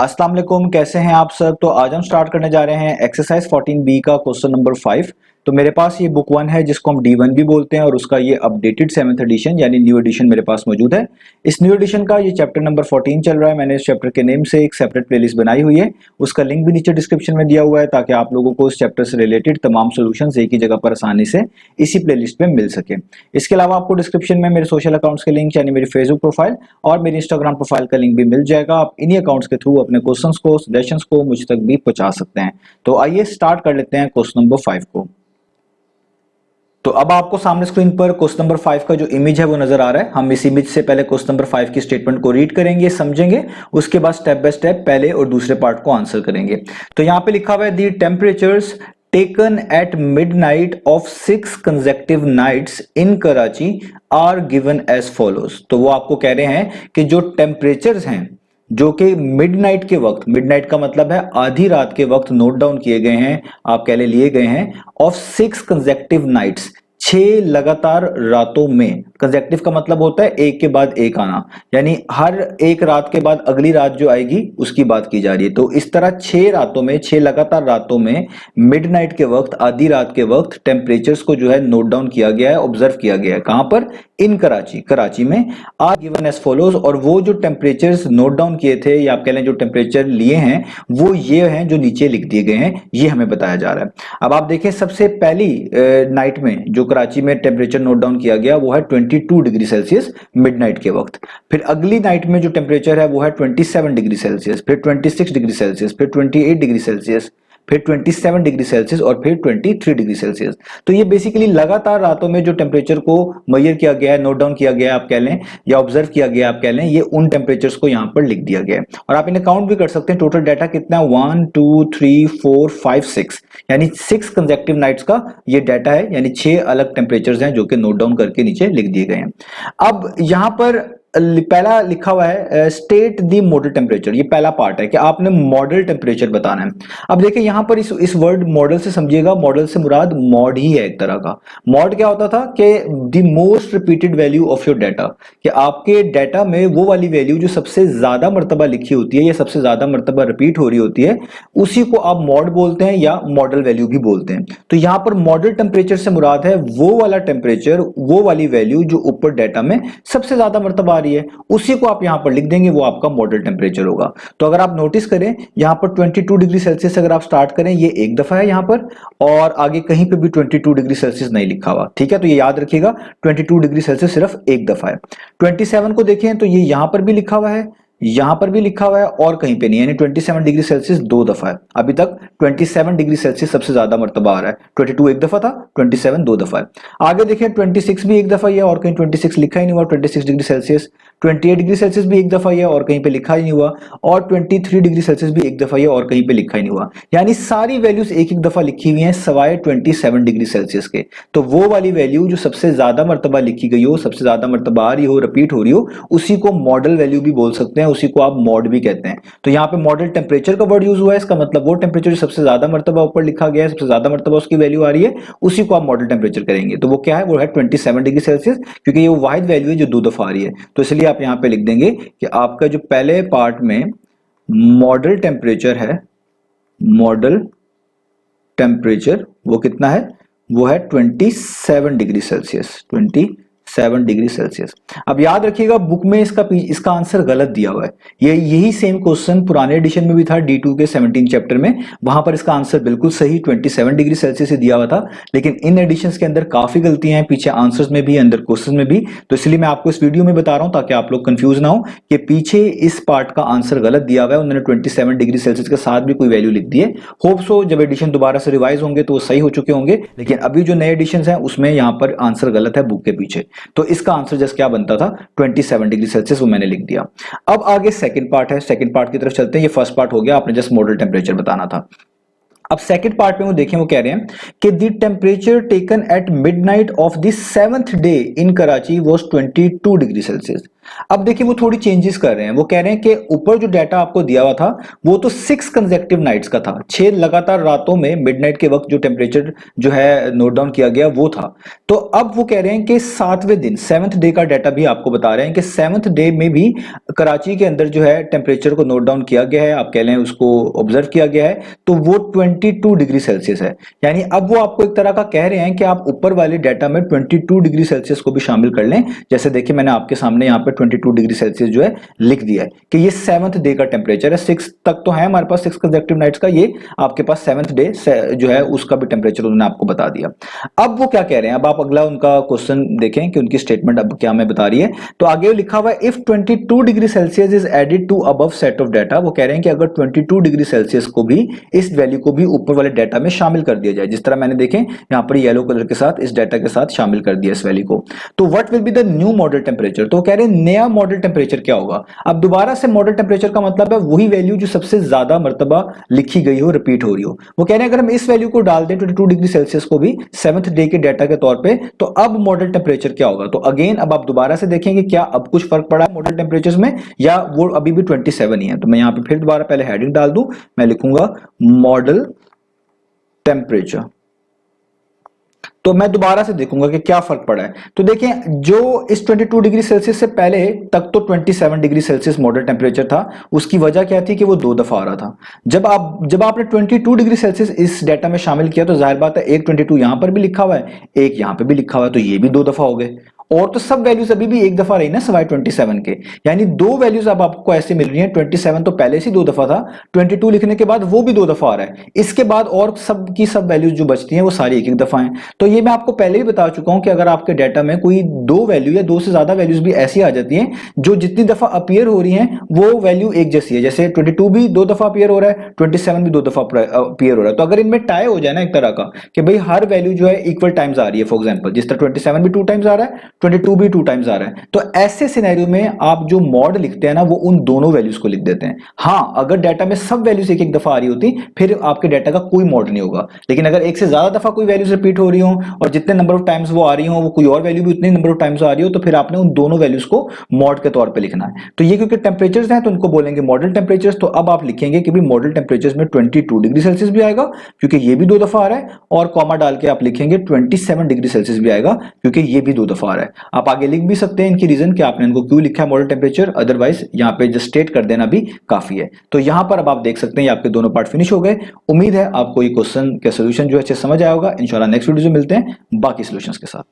अस्सलाम वालेकुम, कैसे हैं आप सब। तो आज हम स्टार्ट करने जा रहे हैं एक्सरसाइज 14B का क्वेश्चन नंबर 5। तो मेरे पास ये बुक 1 है जिसको हम D1 भी बोलते हैं और उसका ये अपडेटेड 7th एडिशन यानी न्यू एडिशन मेरे पास मौजूद है। इस न्यू एडिशन का ये चैप्टर नंबर 14 चल रहा है। मैंने इस चैप्टर के नेम से एक सेपरेट प्लेलिस्ट बनाई हुई है, उसका लिंक भी नीचे डिस्क्रिप्शन में दिया हुआ है ताकि आप लोगों को इस चैप्टर से रिलेटेड तमाम सोल्यूशंस एक ही जगह पर आसानी से इसी प्लेलिस्ट में मिल सके। इसके अलावा आपको डिस्क्रिप्शन में मेरे सोशल अकाउंट्स के लिंक यानी मेरी फेसबुक प्रोफाइल और मेरी इंस्टाग्राम प्रोफाइल का लिंक भी मिल जाएगा। आप इन्हीं अकाउंट्स के थ्रू अपने क्वेश्चंस को, सजेशंस को मुझ तक भी पहुंचा सकते हैं। तो आइए स्टार्ट कर लेते हैं क्वेश्चन नंबर 5 को। तो अब आपको सामने स्क्रीन पर क्वेश्चन नंबर 5 का जो इमेज है वो नजर आ रहा है। हम इस इमेज से पहले क्वेश्चन नंबर 5 की स्टेटमेंट को रीड करेंगे, समझेंगे, उसके बाद स्टेप बाय स्टेप पहले और दूसरे पार्ट को आंसर करेंगे। तो यहां पे लिखा हुआ है दी temperatures taken at midnight of 6 consecutive nights in Karachi are given as follows। तो वो आपको कह रहे हैं कि जो टेम्परेचर्स हैं जो कि मिडनाइट के वक्त, मिडनाइट का मतलब है आधी रात के वक्त नोट डाउन किए गए हैं, आप कह लिए गए हैं, ऑफ 6 कंसेक्टिव नाइट्स, 6 लगातार रातों में। कंसेक्टिव का मतलब होता है एक के बाद एक आना, यानी हर एक रात के बाद अगली रात जो आएगी उसकी बात की जा रही है। तो इस तरह 6 रातों में, 6 लगातार रातों में मिडनाइट के वक्त, आधी रात के वक्त टेम्परेचर्स को जो है नोट डाउन किया गया है, ऑब्जर्व किया गया है। कहां पर? इन कराची, कराची में। आर गिवन एज फॉलोज, और वो जो टेम्परेचर्स नोट डाउन किए थे या आप कह लें जो टेम्परेचर लिए हैं वो ये हैं जो नीचे लिख दिए गए हैं, ये हमें बताया जा रहा है। अब आप देखें सबसे पहली नाइट में जो कराची में टेम्परेचर नोट डाउन किया गया वो है 22 डिग्री सेल्सियस मिडनाइट के वक्त। फिर अगली नाइट में जो टेम्परेचर है वो है 27 डिग्री सेल्सियस, फिर 26 डिग्री सेल्सियस, फिर 28 डिग्री सेल्सियस, फिर 27 डिग्री सेल्सियस और फिर 23 डिग्री सेल्सियस। तो ये बेसिकली लगातार रातों में जो टेम्परेचर को मेजर किया गया है, नोट डाउन किया गया है आप कह लें, या ऑब्जर्व किया गया आप कह लें, ये उन टेम्परेचर्स को यहां पर लिख दिया गया है। और आप इन्हें काउंट भी कर सकते हैं। टोटल डाटा कितना है? 1 2 3 4 5 6, यानी 6 कंसेक्टिव नाइट्स का ये डाटा है, यानी 6 अलग टेम्परेचर्स हैं जो कि नोट डाउन करके नीचे लिख दिए गए हैं। अब यहां पर पहला लिखा हुआ है स्टेट द मॉडल टेम्परेचर, ये पहला पार्ट है कि आपने मॉडल टेम्परेचर बताना है। अब देखिए यहां पर इस वर्ड मॉडल से समझिएगा, मॉडल से मुराद मॉड ही है एक तरह का। मॉड क्या होता था कि the most repeated value of your data, कि आपके डाटा में वो वाली वैल्यू जो सबसे ज्यादा मर्तबा लिखी होती है या सबसे ज्यादा मर्तबा रिपीट हो रही होती है उसी को आप मॉड बोलते हैं या मॉडल वैल्यू भी बोलते हैं। तो यहां पर मॉडल टेम्परेचर से मुराद है वो वाला टेम्परेचर, वो वाली वैल्यू जो ऊपर डाटा में सबसे ज्यादा मर्तबा रही है, उसी को आप यहां पर लिख देंगे, वो आपका मॉडल टेम्परेचर होगा। तो अगर आप नोटिस करें यहां पर 22 डिग्री सेल्सियस अगर आप स्टार्ट करें, ये एक दफा है यहां पर, और आगे कहीं पे भी 22 डिग्री सेल्सियस नहीं लिखा हुआ, ठीक है। तो ये याद रखिएगा 22 डिग्री सेल्सियस सिर्फ एक दफा है। 27 को देखें तो ये यहां पर भी लिखा हुआ है, यहां पर भी लिखा हुआ है और कहीं पे नहीं, यानी 27 डिग्री सेल्सियस दो दफा है। अभी तक 27 डिग्री सेल्सियस सबसे ज्यादा मर्तबा आ रहा है। 22 एक दफा था, 27 दो दफा है। आगे देखें 26 भी एक दफा ही है और कहीं 26 लिखा ही नहीं हुआ। 26 डिग्री सेल्सियस, 28 डिग्री सेल्सियस भी एक दफा ही है और कहीं पे लिखा ही नहीं हुआ, और 23 डिग्री सेल्सियस भी एक दफा ही है और कहीं पे लिखा ही नहीं हुआ। यानी सारी वैल्यूज एक एक दफा लिखी हुई हैं सवाए 27 डिग्री सेल्सियस के। तो वो वाली वैल्यू जो सबसे ज्यादा मर्तबा लिखी गई हो, सबसे ज्यादा मर्तबा आ रही हो, रिपीट हो रही हो, उसी को मॉडल वैल्यू भी बोल सकते हैं, उसी को आप मॉड भी कहते हैं। तो यहाँ पे मॉडल टेम्परेचर का वर्ड यूज हुआ है, इसका मतलब वो टेम्परेचर जो सबसे ज्यादा मर्तबा ऊपर लिखा गया है, सबसे ज्यादा मर्तबा उसकी वैल्यू आ रही है, उसी को आप मॉडल टेम्परेचर करेंगे। तो वो क्या है? वो है 27 डिग्री सेल्सियस, क्योंकि ये वाहिद वैल्यू है जो दो दफा आ रही है। तो इसलिए आप यहाँ पे लिख देंगे कि आपका जो पहले पार्ट में मॉडल टेम्परेचर है, मॉडल टेम्परेचर वो कितना है? वो है 27 डिग्री सेल्सियस, 27 डिग्री सेल्सियस। अब याद रखिएगा बुक में इसका आंसर गलत दिया हुआ है। यही सेम क्वेश्चन पुराने एडिशन में भी था, D2 के 17 चैप्टर में, वहां पर इसका आंसर बिल्कुल सही 27 डिग्री सेल्सियस से दिया हुआ था। लेकिन इन एडिशंस के अंदर काफी गलतियां हैं, पीछे आंसर्स में भी, अंदर क्वेश्चन में भी। तो इसलिए मैं आपको इस वीडियो में बता रहा हूं ताकि आप लोग कंफ्यूज ना हो कि पीछे इस पार्ट का आंसर गलत दिया हुआ है, उन्होंने 27 डिग्री सेल्सियस के साथ भी कोई वैल्यू लिख दी है। होप सो जब एडिशन दोबारा से रिवाइज होंगे तो वो सही हो चुके होंगे, लेकिन अभी जो नए एडिशन हैं उसमें यहाँ पर आंसर गलत है बुक के पीछे। तो इसका आंसर जस्ट क्या बनता था? 27 डिग्री सेल्सियस, वो मैंने लिख दिया। अब आगे सेकंड पार्ट है, सेकंड पार्ट की तरफ चलते हैं। ये फर्स्ट पार्ट हो गया, आपने जस्ट मॉडल टेम्परेचर बताना था। अब सेकंड पार्ट में वो देखें, वो कह रहे हैं कि the temperature taken at midnight of the 7th day in Karachi was 22 degree Celsius. अब देखिए वो थोड़ी चेंजेस कर रहे हैं, वो कह रहे हैं कि ऊपर जो डाटा आपको दिया हुआ था वो तो 6 कंसेक्टिव नाइट्स का था, 6 लगातार रातों में मिडनाइट के वक्त जो टेम्परेचर जो है नोट डाउन किया गया वो था। तो अब वो कह रहे हैं कि 7वें दिन 7th डे का डाटा भी आपको बता रहे हैं कि 7th डे में भी कराची के अंदर जो है टेम्परेचर को नोट डाउन किया गया है, आप कह लें उसको ऑब्जर्व किया गया है, तो वो 22 डिग्री सेल्सियस है। यानी अब वो आपको एक तरह का कह रहे हैं कि आप ऊपर वाले डाटा में 22 डिग्री सेल्सियस को भी शामिल कर लें। जैसे देखिए मैंने आपके सामने यहाँ पे 22 डिग्री सेल्सियस जो है लिख दिया है कि ये 7th डे का टेम्परेचर है। 6 तक तो है हमारे पास 6 कंसेक्टिव नाइट्स का, ये आपके पास 7th डे जो है उसका भी टेम्परेचर उन्होंने आपको बता दिया। अब वो क्या कह रहे हैं, अब आप अगला उनका क्वेश्चन देखें कि उनकी स्टेटमेंट अब क्या हमें बता रही है। तो आगे लिखा हुआ है if 22 degree Celsius is added to above set of data, वो कह रहे हैं कि अगर 22 डिग्री सेल्सियस को भी, इस वैल्यू को भी ऊपर वाले डाटा में शामिल कर दिया जाए, जिस तरह मैंने देखें यहाँ पर येलो कलर के साथ इस डाटा के साथ शामिल कर दिया इस वैल्यू को, तो what will be the new model temperature. तो कह रहे हैं नया मॉडल टेम्परेचर क्या होगा। अब दोबारा से मॉडल टेम्परेचर का मतलब है वही वैल्यू जो सबसे ज्यादा मर्तबा लिखी गई हो, रिपीट हो रही हो। वो कह रहे हैं अगर हम इस वैल्यू को डाल दें 22 डिग्री सेल्सियस को भी 7th डे के डाटा के तौर पे, तो अब मॉडल टेम्परेचर क्या होगा। तो अगेन अब आप दोबारा से देखेंगे क्या अब कुछ फर्क पड़ा है मॉडल टेम्परेचर में, या वो अभी भी 27 ही है। तो मैं यहां पे फिर दोबारा पहले हेडिंग डाल दूं, मैं लिखूंगा मॉडल टेम्परेचर, तो मैं दोबारा से देखूंगा कि क्या फर्क पड़ा है। तो देखें जो इस 22 डिग्री सेल्सियस से पहले तक तो 27 डिग्री सेल्सियस मॉडल टेम्परेचर था, उसकी वजह क्या थी कि वो 2 दफा आ रहा था। जब आपने 22 डिग्री सेल्सियस इस डाटा में शामिल किया तो जाहिर बात है एक 22 यहां पर भी लिखा हुआ है, एक यहां पर भी लिखा हुआ है, तो ये भी 2 दफा हो गए। और तो सब वैल्यूज अभी भी एक दफा रही ना सिवाय 27 के, यानी 2 वैल्यूज अब आपको ऐसे मिल रही हैं। 27 तो पहले से 2 दफा था, 22 लिखने के बाद वो भी 2 दफा आ रहा है, इसके बाद और सब की सब वैल्यूज जो बचती हैं वो सारी एक एक दफा हैं। तो ये मैं आपको पहले भी बता चुका हूं कि अगर आपके डाटा में कोई 2 वैल्यू या 2 से ज्यादा वैल्यूज भी ऐसी आ जाती हैं जो जितनी दफा अपीयर हो रही हैं वो वैल्यू एक जैसी है, जैसे 22 भी 2 दफा अपीयर हो रहा है, 27 भी 2 दफा अपीयर हो रहा है, तो अगर इनमें टाई हो जाए ना एक तरह का कि भाई हर वैल्यू जो है इक्वल टाइम्स आ रही है, फॉर एग्जांपल जिस तरह 27 भी 2 टाइम्स आ रहा है, 22 भी 2 टाइम्स आ रहा है, तो ऐसे सिनेरियो में आप जो मॉड लिखते हैं ना वो उन दोनों वैल्यूज को लिख देते हैं। हां अगर डाटा में सब वैल्यूज एक एक दफा आ रही होती फिर आपके डाटा का कोई मॉड नहीं होगा, लेकिन अगर एक से ज्यादा दफा कोई वैल्यूज रिपीट हो रही हो और जितने नंबर ऑफ टाइम्स वो आ रही हो वो कोई और वैल्यू भी उतने नंबर ऑफ टाइम्स आ रही हो, तो फिर आपने उन दोनों वैल्यूज को मॉड के तौर पे लिखना है। तो ये क्योंकि टेम्परेचर्स हैं तो उनको बोलेंगे मॉडल टेम्परेचर्स। तो अब आप लिखेंगे कि भी मॉडल टेम्परेचर्स में 22 डिग्री सेल्सियस भी आएगा क्योंकि ये भी 2 दफा आ रहा है, और कॉमा डाल के आप लिखेंगे 27 डिग्री सेल्सियस भी आएगा क्योंकि ये भी 2 दफा आ रहा है। आप आगे लिख भी सकते हैं इनकी रीजन कि आपने इनको क्यों लिखा है मॉडल टेम्परेचर, अदरवाइज यहाँ पे जस्ट स्टेट कर देना भी काफी है। तो यहाँ पर अब आप देख सकते हैं ये आपके दोनों पार्ट फिनिश हो गए। उम्मीद है आपको ये क्वेश्चन का सोल्यूशन जो है अच्छे समझ आया होगा। इंशाल्लाह नेक्स्ट वीडियो में मिलते हैं बाकी सोल्यूशंस के साथ।